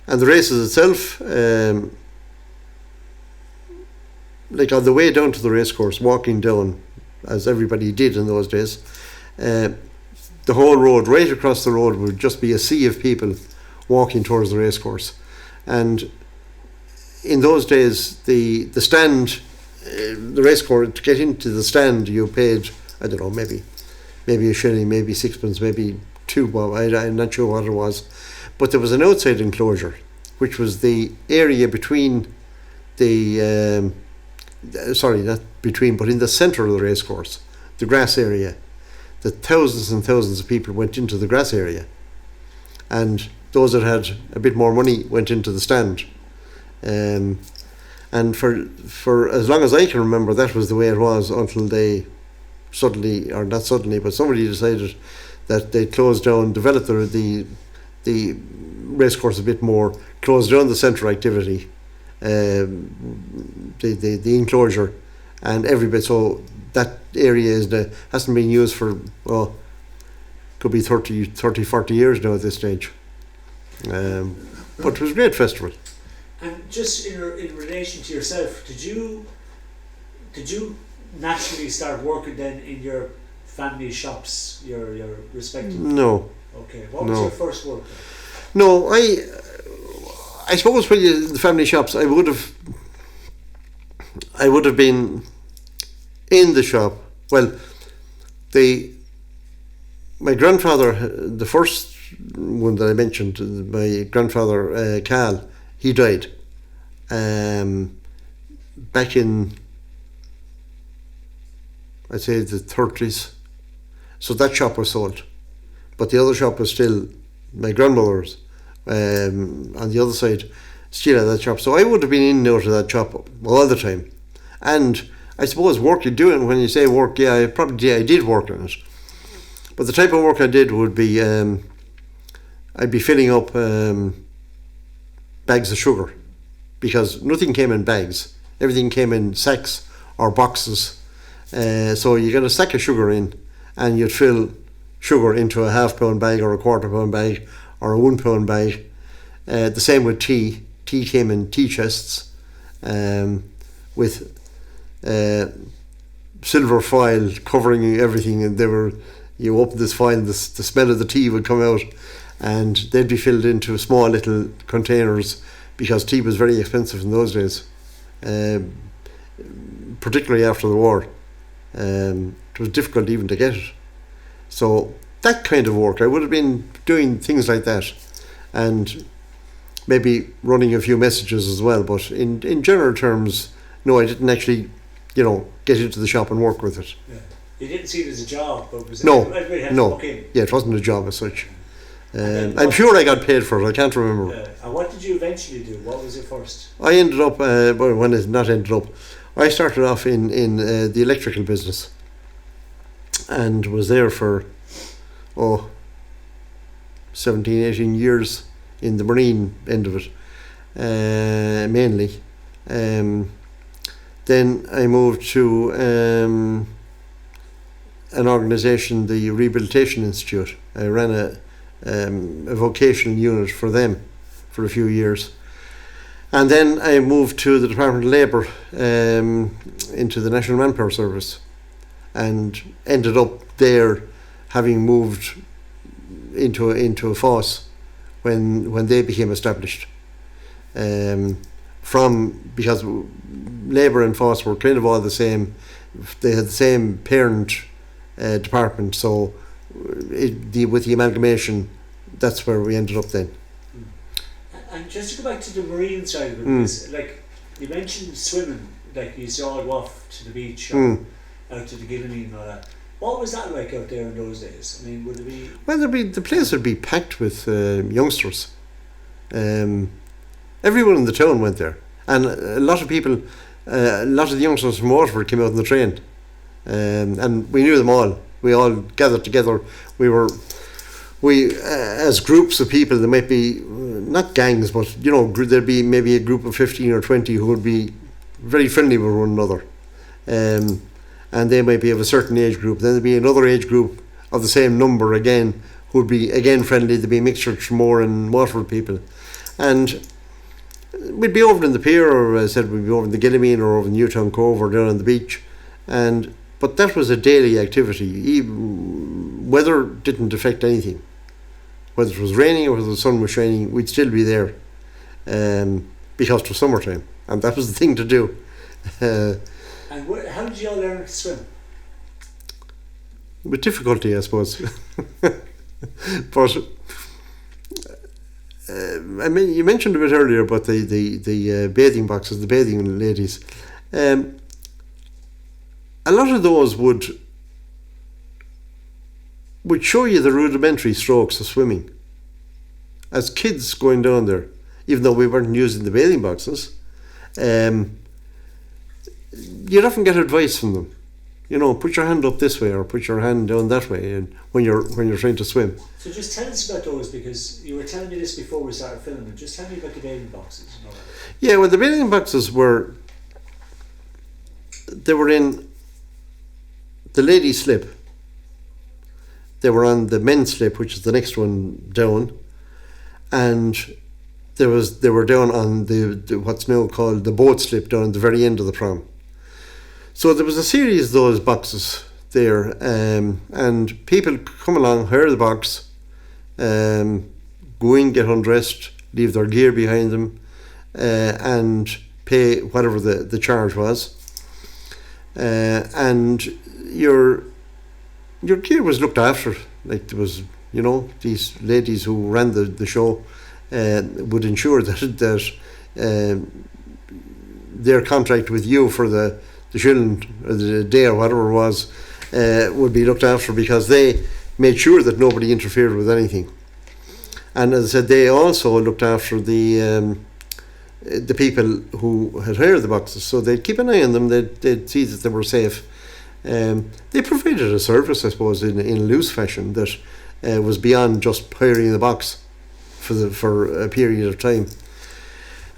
[SPEAKER 1] the races itself, like on the way down to the race course, walking down, as everybody did in those days, the whole road, right across the road, would just be a sea of people walking towards the race course. And in those days, the stand, the race course, to get into the stand, you paid, I don't know, maybe a shilling, maybe sixpence, maybe two bob. I'm not sure what it was. But there was an outside enclosure, which was the area between the not between, but in the centre of the race course, the grass area. That thousands and thousands of people went into the grass area, and those that had a bit more money went into the stand. And for as long as I can remember, that was the way it was until they suddenly, or not suddenly, but somebody decided that they closed down, developed the race course a bit more, closed down the centre activity, the enclosure, and every bit. So that area hasn't been used for, could be 30, 40 years now at this stage. But it was a great festival.
[SPEAKER 2] And just in relation to yourself, did you naturally start working then in your family shops, your respective?
[SPEAKER 1] No.
[SPEAKER 2] Okay. What was your first work?
[SPEAKER 1] No, I suppose when the family shops, I would have been in the shop. Well, my grandfather, the first one that I mentioned, my grandfather Cal, he died back in, I'd say, the 30s. So that shop was sold, but the other shop was still my grandmother's. On the other side, still at that shop. So I would have been in and out of that shop all the time. And I suppose work you're doing, when you say work, I did work on it. But the type of work I did would be, I'd be filling up bags of sugar, because nothing came in bags. Everything came in sacks or boxes. So you get a sack of sugar in, and you'd fill sugar into a half-pound bag or a quarter-pound bag or a 1 pound bag. The same with tea. Tea came in tea chests with silver foil covering everything, and you open this foil and the smell of the tea would come out, and they'd be filled into small little containers, because tea was very expensive in those days, particularly after the war. It was difficult even to get it. So that kind of work, I would have been doing things like that, and maybe running a few messages as well. But in general terms, no, I didn't actually, get into the shop and work with it.
[SPEAKER 2] Yeah. You didn't see it as a job, but was it?
[SPEAKER 1] No.
[SPEAKER 2] Okay.
[SPEAKER 1] Yeah, it wasn't a job as such. I'm sure I got paid for it. I can't remember.
[SPEAKER 2] And what did you eventually do? What was it first?
[SPEAKER 1] I ended up, I started off in the electrical business, and was there for 17, 18 years in the marine end of it, mainly. Then I moved to an organisation, the Rehabilitation Institute. I ran a vocational unit for them for a few years. And then I moved to the Department of Labour, into the National Manpower Service, and ended up there having moved into a FOSS when they became established. Because Labour and FOSS were kind of all the same, they had the same parent department, so with the amalgamation, that's where we ended up then.
[SPEAKER 2] And just to go back to the marine side of it, because, like you mentioned swimming, like you saw go off to the beach or out to the Kenneally and all that. What was that like out there in those days? I mean, would it be? Well,
[SPEAKER 1] the place would be packed with youngsters. Everyone in the town went there, and a lot of people, a lot of the youngsters from Waterford came out on the train, and we knew them all. We all gathered together. We as groups of people, there might be not gangs, but there'd be maybe a group of 15 or 20 who would be very friendly with one another, and they might be of a certain age group. Then there'd be another age group of the same number again who would be again friendly. There'd be a mixture of Tramore and Waterford people, and we'd be over in the pier, or as I said, we'd be over in the Kenneally or over in Newtown Cove or down on the beach, but that was a daily activity. Weather didn't affect anything. Whether it was raining or whether the sun was shining, we'd still be there, because it was summertime, and that was the thing to do.
[SPEAKER 2] And how did you all learn to swim?
[SPEAKER 1] With difficulty, I suppose. But I mean, you mentioned a bit earlier about the bathing boxes, the bathing ladies. A lot of those would show you the rudimentary strokes of swimming. As kids going down there, even though we weren't using the bathing boxes, you'd often get advice from them. Put your hand up this way or put your hand down that way, and when you're trying to swim.
[SPEAKER 2] So just tell us about those, because you were telling me this before we started filming. Just tell me about the bathing boxes and all that.
[SPEAKER 1] Yeah, well, the bathing boxes were in the ladies' slip. They were on the men's slip, which is the next one down, and they were down on the what's now called the boat slip down at the very end of the prom. So there was a series of those boxes there, and people come along, hire the box, go in, get undressed, leave their gear behind them, and pay whatever the charge was, and your gear was looked after. Like, there was, these ladies who ran the show would ensure that their contract with you for the shilling or the day or whatever it was would be looked after, because they made sure that nobody interfered with anything. And as I said, they also looked after the people who had hired the boxes, so they'd keep an eye on them. They'd see that they were safe. They provided a service, I suppose, in a loose fashion that was beyond just hiring the box for a period of time.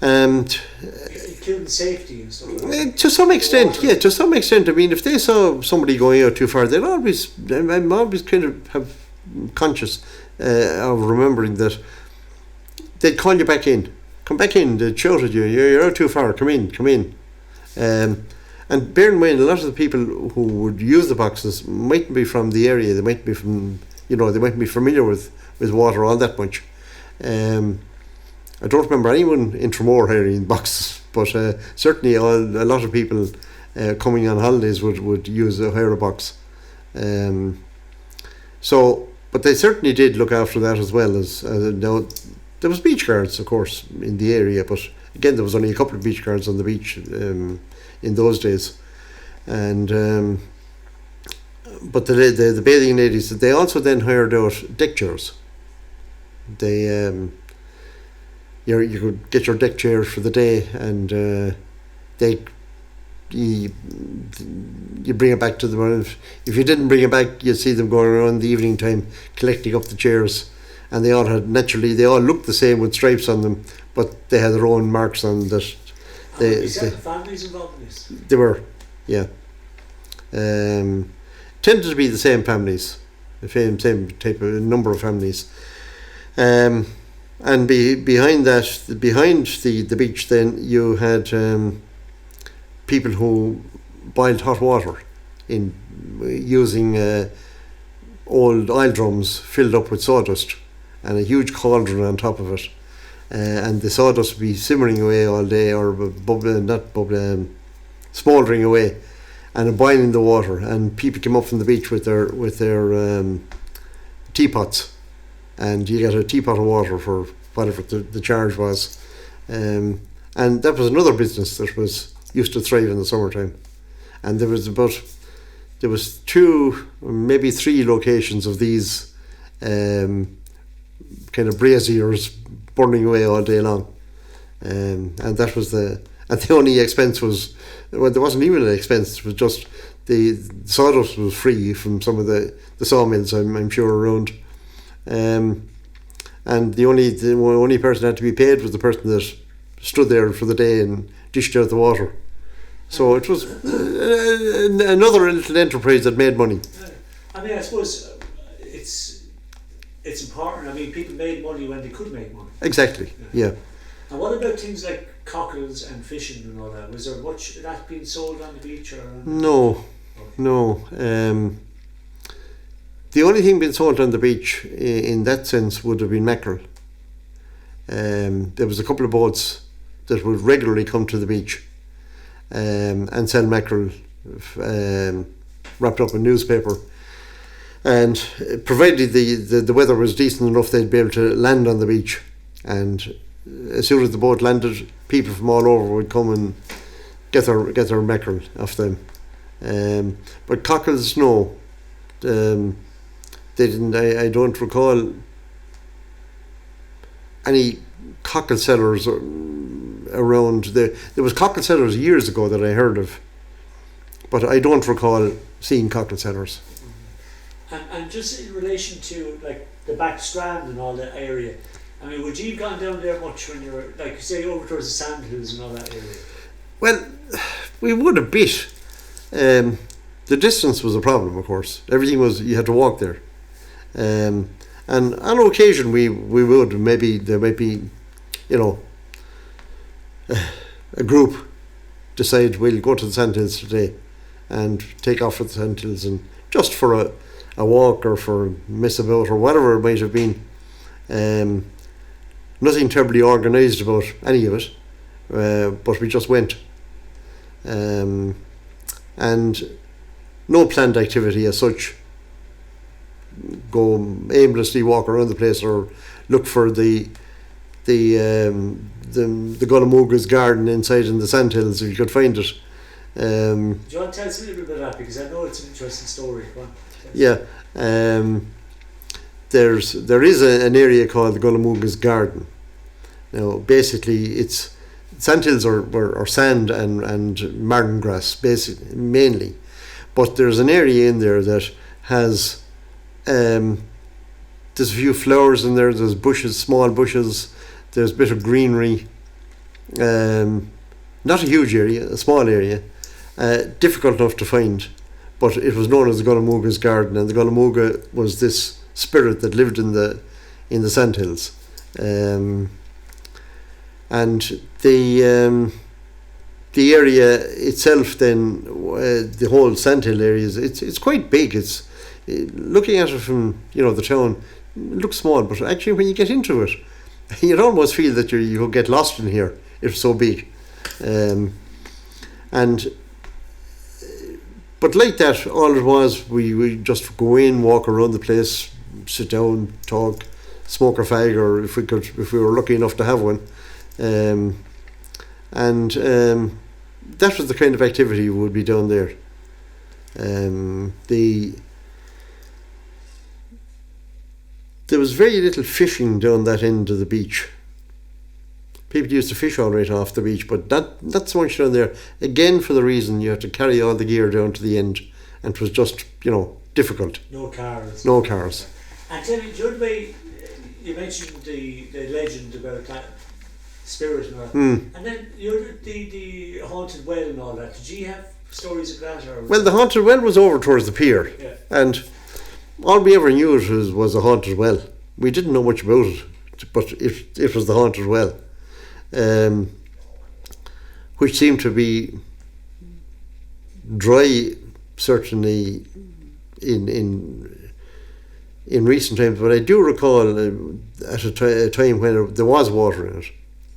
[SPEAKER 1] And
[SPEAKER 2] including safety and stuff like that.
[SPEAKER 1] To some extent. I mean, if they saw somebody going out too far, I'm always kind of have conscious of remembering that they'd call you back in. Come back in, they'd shout at you, you're out too far, come in. And bear in mind, a lot of the people who would use the boxes mightn't be from the area. They might be from, they mightn't be familiar with water all that much. I don't remember anyone in Tramore hiring boxes, but certainly a lot of people coming on holidays would hire a box. But they certainly did look after that as well. As now, there was beach guards, of course, in the area, but again, there was only a couple of beach guards on the beach in those days. And but the bathing ladies, they also then hired out deck chairs. They you could get your deck chairs for the day, and they you bring it back to them. If you didn't bring it back, you'd see them going around the evening time collecting up the chairs, and they all looked the same with stripes on them, but they had their own marks on that.
[SPEAKER 2] Is there families involved in this?
[SPEAKER 1] They were, yeah. Tended to be the same families, the same type of number of families. And behind the beach, then you had people who boiled hot water in using old oil drums filled up with sawdust and a huge cauldron on top of it. And the sawdust would be simmering away all day, or smouldering away, and boiling the water. And people came up from the beach with their teapots, and you got a teapot of water for whatever the charge was. And that was another business that used to thrive in the summertime. And there was 2, maybe 3 locations of these kind of braziers burning away all day long, and that was the only expense was, well, there wasn't even an expense. It was just the sawdust was free from some of the sawmills, I'm sure, around, and the only person that had to be paid was the person that stood there for the day and dished out the water. So it was another little enterprise that made money.
[SPEAKER 2] I mean, I suppose it's important. I mean, people made money when they could make money.
[SPEAKER 1] Exactly, yeah.
[SPEAKER 2] And what about things like cockles and fishing and all that? Was there much of that being sold on the beach? Or
[SPEAKER 1] No. The only thing being sold on the beach in that sense would have been mackerel. There was a couple of boats that would regularly come to the beach and sell mackerel wrapped up in newspaper. And provided the weather was decent enough, they'd be able to land on the beach. And as soon as the boat landed, people from all over would come and get their mackerel off them. But cockles, no. They didn't. I don't recall any cockle sellers around. There was cockle sellers years ago that I heard of, but I don't recall seeing cockle sellers.
[SPEAKER 2] And just in relation to like the back strand and all that area, I mean, would you have gone down there much when you were, like you say, over towards the sandhills and all that area? Well,
[SPEAKER 1] we would a bit. The distance was a problem, of course. Everything was, you had to walk there. And on occasion we would, maybe there might be, a group decide we'll go to the sandhills today and take off at the sandhills, and just for a walk or for a miss about or whatever it might have been. Nothing terribly organised about any of it, but we just went. And no planned activity as such. Go aimlessly walk around the place or look for the Gullamuga's garden inside in the sandhills if you could find it.
[SPEAKER 2] Do you want to tell us a little bit about that, because I know it's an interesting story.
[SPEAKER 1] Yeah, there is an area called the Gullamuga's garden. Now, basically, it's sandhills are sand and marten grass, basically, mainly. But there's an area in there that has there's a few flowers in there. There's bushes, small bushes. There's a bit of greenery. Not a huge area, a small area. Difficult enough to find, but it was known as the Gullamuga's garden, and the Gullamuga was this spirit that lived in the sandhills. And the area itself, then the whole sandhill area, it's quite big. It's looking at it from the town, it looks small, but actually when you get into it, you'd almost feel that you could get lost in here. It's so big, but like that, all it was, we just go in, walk around the place, sit down, talk, smoke a fag, or if we were lucky enough to have one. That was the kind of activity would be done there. The there was very little fishing down that end of the beach. People used to fish all right off the beach, but not so much down there. Again, for the reason you have to carry all the gear down to the end, and it was just, difficult.
[SPEAKER 2] No cars.
[SPEAKER 1] No cars.
[SPEAKER 2] And tell me, the way you mentioned the legend about that spirit and all that, and then the haunted well and all that. Did you have stories of that? Or
[SPEAKER 1] Well, the haunted well was over towards the pier,
[SPEAKER 2] yeah.
[SPEAKER 1] and all we ever knew it was a haunted well. We didn't know much about it, but it was the haunted well, which seemed to be dry, certainly in recent times. But I do recall at a time when there was water in it,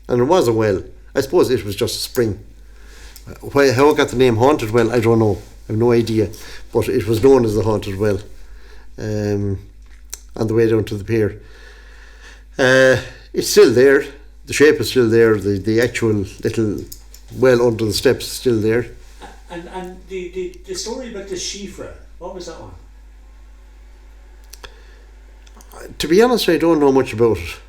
[SPEAKER 1] and it was a well. I suppose it was just a spring. How it got the name Haunted Well, I don't know. I have no idea. But it was known as the Haunted Well, on the way down to the pier. It's still there. The shape is still there. The actual little well under the steps is still there.
[SPEAKER 2] And the story about the Shifra, what was that one?
[SPEAKER 1] To be honest, I don't know much about it.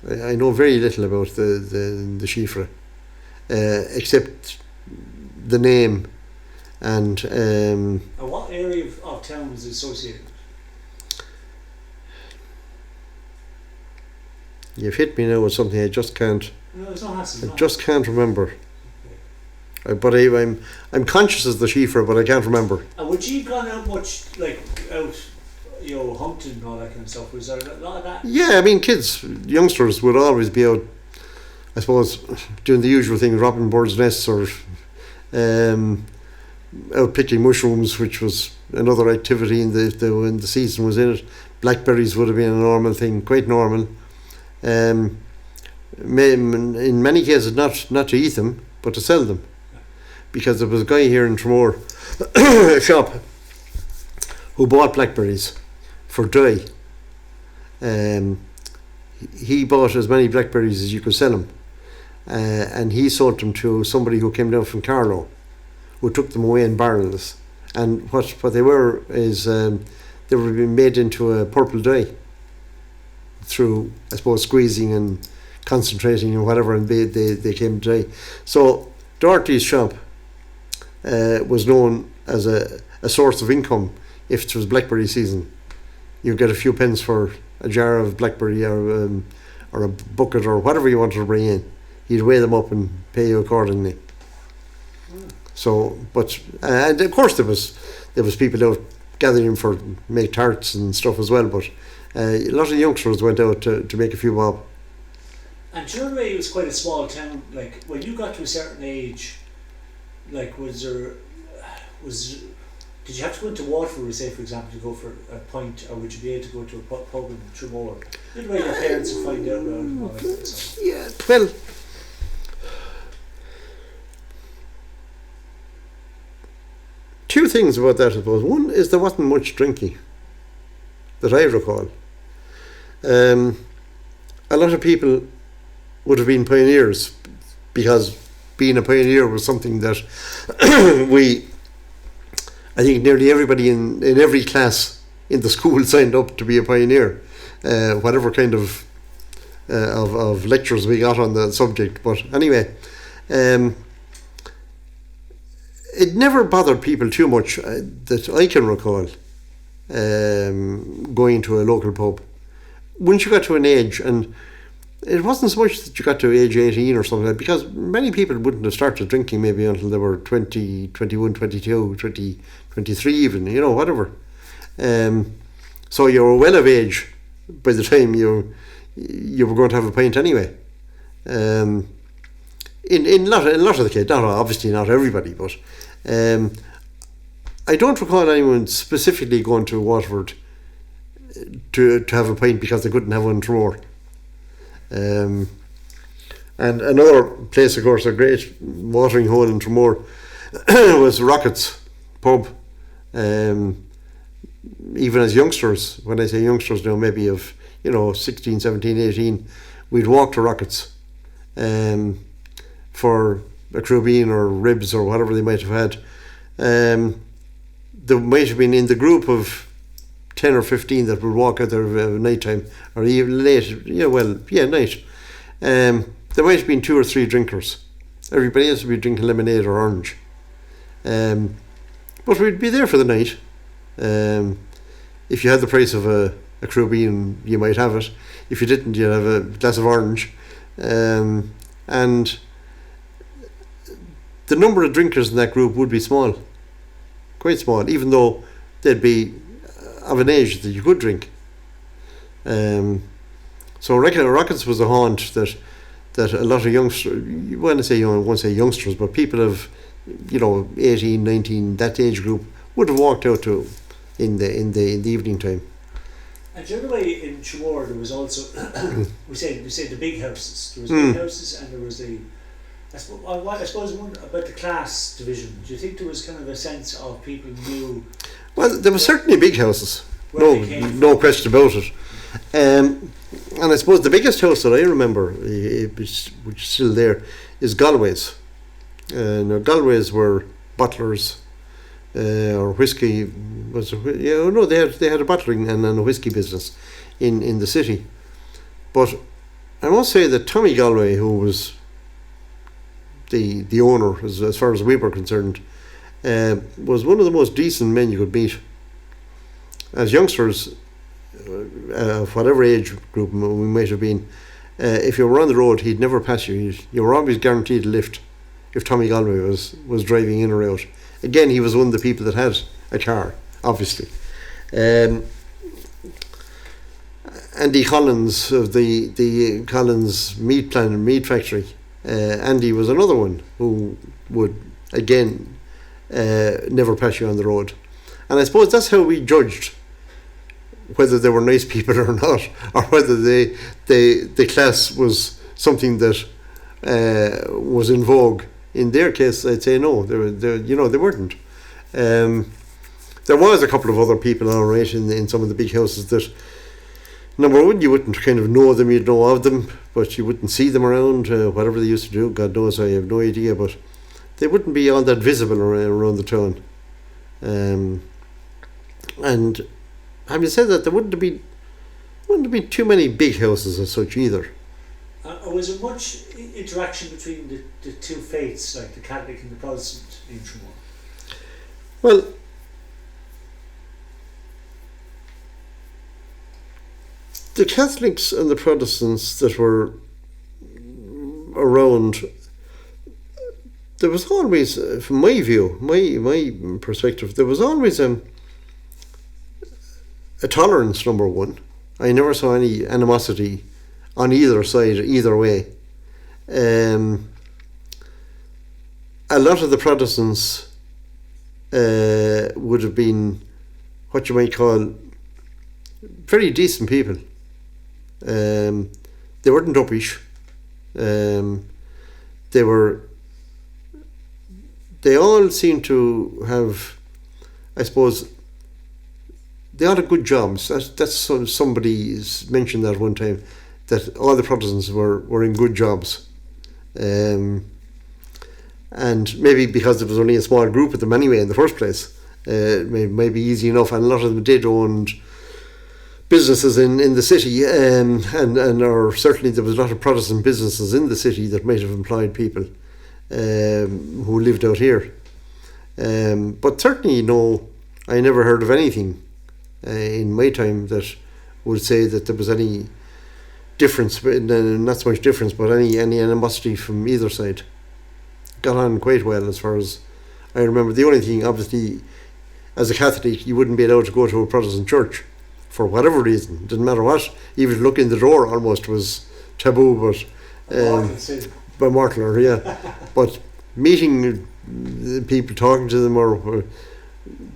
[SPEAKER 2] Okay.
[SPEAKER 1] I know very little about the Shifra, except the name and.
[SPEAKER 2] And what area of town was it associated with?
[SPEAKER 1] You've hit me now with something I just can't.
[SPEAKER 2] No, there's no hassle.
[SPEAKER 1] I just can't remember. But I'm conscious of the Shifra, but I can't remember.
[SPEAKER 2] And would you gone out much, like out, hunting and all that kind of stuff? Was there a lot of that?
[SPEAKER 1] Yeah, I mean, youngsters would always be out, I suppose, doing the usual thing, robbing birds' nests or out picking mushrooms, which was another activity when the season was in it. Blackberries would have been a normal thing, quite normal. In many cases, not to eat them, but to sell them. Because there was a guy here in Tremore, a shop, who bought blackberries for dye. He bought as many blackberries as you could sell him, and he sold them to somebody who came down from Carlow, who took them away in barrels. And what they were is they were being made into a purple dye through, I suppose, squeezing and concentrating and whatever, and they came to dye. So Doherty's shop was known as a source of income. If it was blackberry season, you get a few pence for a jar of blackberry or a bucket or whatever you wanted to bring in. He'd weigh them up and pay you accordingly. So, but and of course there was people out gathering them for make tarts and stuff as well. But a lot of youngsters went out to make a few bob.
[SPEAKER 2] And do you know the way it was quite a small town? Like when you got to a certain age, like did you have to go into Waterford, say for example, to go for a pint, or would you be able to go to a pub in Tremore? The way your parents would find out about it and all that kind of stuff.
[SPEAKER 1] Yeah, well, two things about that, I suppose. One is there wasn't much drinking that I recall. A lot of people would have been pioneers, because being a pioneer was something that I think nearly everybody in every class in the school signed up to be a pioneer, whatever kind of lectures we got on the subject. But anyway, it never bothered people too much that I can recall going to a local pub. Once you got to an age, and it wasn't so much that you got to age 18 or something like that, because many people wouldn't have started drinking maybe until they were 20, 21, 22, 20, 23 even, whatever. So you were well of age by the time you were going to have a pint anyway. In a lot of the case, obviously not everybody, but I don't recall anyone specifically going to Waterford to have a pint because they couldn't have one in Tremore. And another place, of course, a great watering hole in Tremore was Rockets pub. Even as youngsters, when I say youngsters now, maybe of 16, 17, 18, we'd walk to Rockets for a crubeen or ribs or whatever they might have had. There might have been, in the group of 10 or 15 that would walk out there at night time, or even late, night. There might have been 2 or 3 drinkers. Everybody else would be drinking lemonade or orange. But we'd be there for the night. If you had the price of a crew bean, you might have it. If you didn't, you'd have a glass of orange. And the number of drinkers in that group would be small, quite small, even though they'd be of an age that you could drink. So Rockets was a haunt that a lot of youngsters, when I say young, I won't say youngsters, but people of 18, 19, that age group would have walked out to in the evening time.
[SPEAKER 2] And generally in Chamor there was also we say the big houses. There was big houses and there was I suppose one about the class division. Do you think there was kind of a sense of people knew?
[SPEAKER 1] Well, there were certainly big houses. No question about it. And I suppose the biggest house that I remember, which is still there, is Galway's. Now Galway's were bottlers, or whiskey they had a bottling and a whiskey business in the city. But I must say that Tommy Galway, who was the owner as far as we were concerned, was one of the most decent men you could meet. As youngsters, of whatever age group we might have been, if you were on the road, he'd never pass you. You were always guaranteed a lift if Tommy Galway was driving in or out. Again, he was one of the people that had a car, obviously. Andy Collins of the Collins meat factory. Andy was another one who would again never pass you on the road. And I suppose that's how we judged whether they were nice people or not, or whether the class was something that was in vogue. In their case, I'd say no, they weren't. There was a couple of other people, all right, in some of the big houses that, number one, you wouldn't kind of know them, you'd know of them, but you wouldn't see them around, whatever they used to do, God knows, I have no idea, but they wouldn't be all that visible around the town. And having said that, there wouldn't have been too many big houses as such either.
[SPEAKER 2] Was there much interaction between the two faiths, like the Catholic and the Protestant in Chamor?
[SPEAKER 1] Well, the Catholics and the Protestants that were around, there was always, from my view, my perspective, there was always a tolerance, number one. I never saw any animosity on either side, either way. A lot of the Protestants would have been what you might call very decent people. They weren't uppish. They all seemed to have, I suppose, they all had good jobs. That's somebody's mentioned that one time, that all the Protestants were in good jobs. And maybe because there was only a small group of them anyway in the first place, it may be easy enough, and a lot of them did own businesses in the city, or certainly there was a lot of Protestant businesses in the city that might have employed people who lived out here. But certainly, no, I never heard of anything in my time that would say that there was any difference, not so much difference, but any animosity from either side. Got on quite well as far as I remember. The only thing, obviously, as a Catholic, you wouldn't be allowed to go to a Protestant church for whatever reason. Didn't matter what. Even looking in the door almost was taboo, but by mortal, yeah. But meeting people, talking to them, or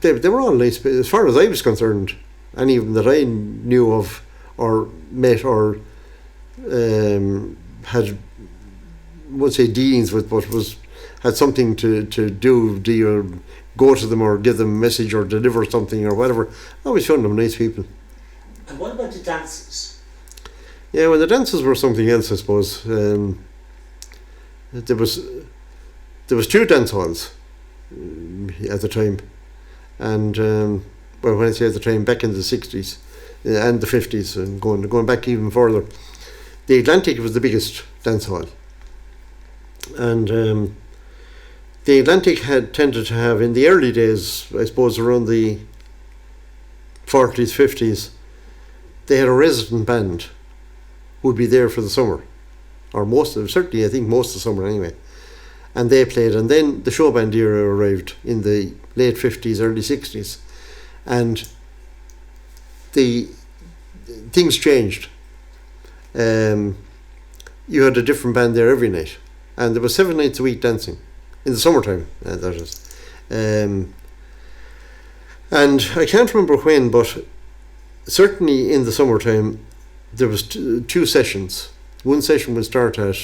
[SPEAKER 1] they were all nice. As far as I was concerned, any of them that I knew of or met or had, I won't say dealings with, but had something to do or go to them or give them a message or deliver something or whatever, I always found them nice people.
[SPEAKER 2] And what about the dances?
[SPEAKER 1] Yeah, well, the dances were something else, I suppose. There was 2 dance halls at the time, and well, when I say at the time, back in the 60s and the 50s, and going back even further, the Atlantic was the biggest dance hall. And the Atlantic had tended to have, in the early days, I suppose around the 40s, 50s, they had a resident band who would be there for the summer, or certainly I think most of the summer anyway. And they played, and then the show band era arrived in the late 50s, early 60s, and the things changed. You had a different band there every night, and there was 7 nights a week dancing in the summertime. That is, and I can't remember when, but certainly in the summertime there was two sessions. One session would start at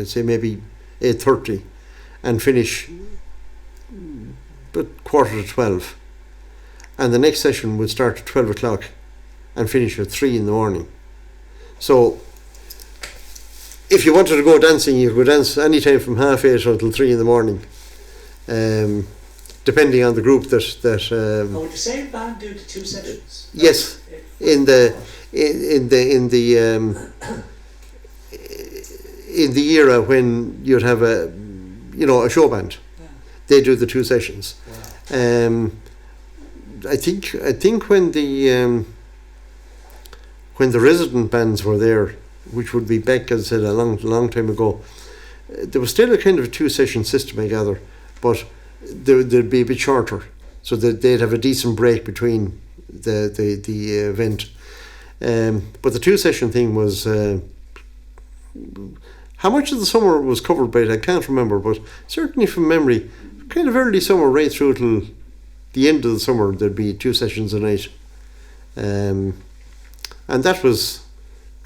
[SPEAKER 1] say maybe 8:30 and finish at 11:45, and the next session would start at 12 o'clock and finish at 3 in the morning. So if you wanted to go dancing, you could dance any time from 8:30 until 3 in the morning, depending on the group that
[SPEAKER 2] would the same band do the two sessions?
[SPEAKER 1] Yes, in the era when you'd have a show band, they do the two sessions.
[SPEAKER 2] Wow.
[SPEAKER 1] I think when the resident bands were there, which would be back, as I said, a long time ago, there was still a kind of a 2-session system, I gather, but they'd be a bit shorter, so that they'd have a decent break between the event. But the 2-session thing was, how much of the summer was covered by it, I can't remember, but certainly from memory, kind of early summer right through till the end of the summer, there'd be 2 sessions a night. And that was,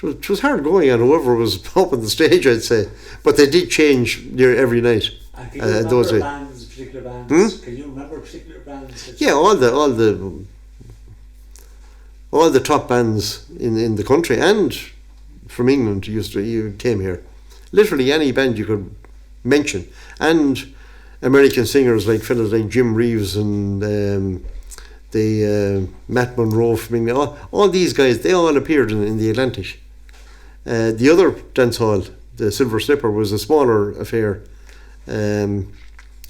[SPEAKER 1] it was hard going on whoever was up on the stage, I'd say, but they did change near every night.
[SPEAKER 2] And can you remember bands, particular bands? Can you remember particular bands?
[SPEAKER 1] Yeah, all the top bands in the country and from England you came here. Literally any band you could mention, and American singers like fellas like Jim Reeves and the Matt Monroe from England. All these guys, they all appeared in the Atlantic. The other dance hall, the Silver Slipper, was a smaller affair, and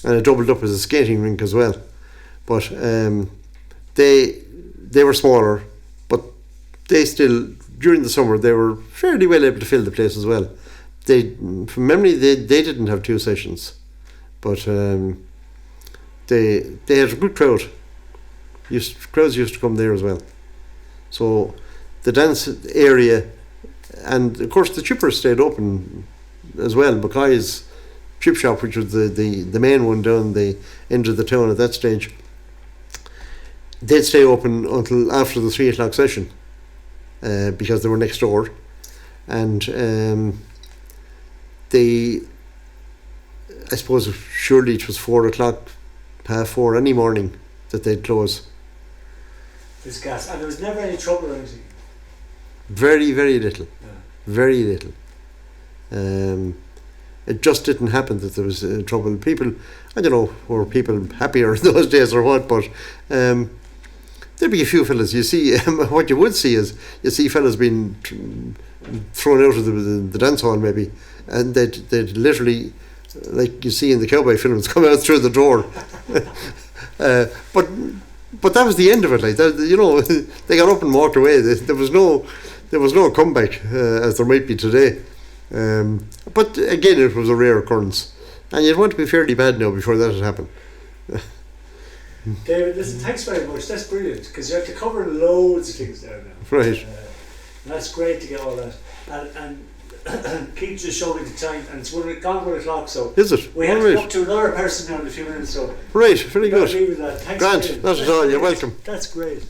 [SPEAKER 1] it doubled up as a skating rink as well. But they were smaller, but they still, during the summer, they were fairly well able to fill the place as well. From memory, they didn't have 2 sessions, but they had a good crowd. Crowds used to come there as well. So the dance area, and of course the chippers stayed open as well. Mackay's chip shop, which was the main one down the end of the town at that stage, they'd stay open until after the 3 o'clock session, because they were next door, and I suppose surely it was 4 o'clock, 4:30 any morning that they'd close.
[SPEAKER 2] This gas, and there was never any trouble or anything.
[SPEAKER 1] Very, very little.
[SPEAKER 2] Yeah.
[SPEAKER 1] Very little. It just didn't happen that there was trouble. People, I don't know, were people happier in those days or what, but there'd be a few fellas. You see, what you would see is, you see fellas being thrown out of the dance hall maybe, and they'd literally, like you see in the cowboy films, come out through the door. But that was the end of it. Like that, they got up and walked away. There was no comeback as there might be today. But again, it was a rare occurrence, and you'd want to be fairly bad now before that had happened.
[SPEAKER 2] David, listen, thanks very much. That's brilliant, because you have to cover loads of things there now.
[SPEAKER 1] Right.
[SPEAKER 2] That's great to get all that. And Keith just showed me the time, and it's gone 1 o'clock, so
[SPEAKER 1] is it?
[SPEAKER 2] we have to go up to another person now in a few minutes. So
[SPEAKER 1] right, very good.
[SPEAKER 2] Leave with that. Thanks.
[SPEAKER 1] Grant, not at all. You're welcome.
[SPEAKER 2] That's great.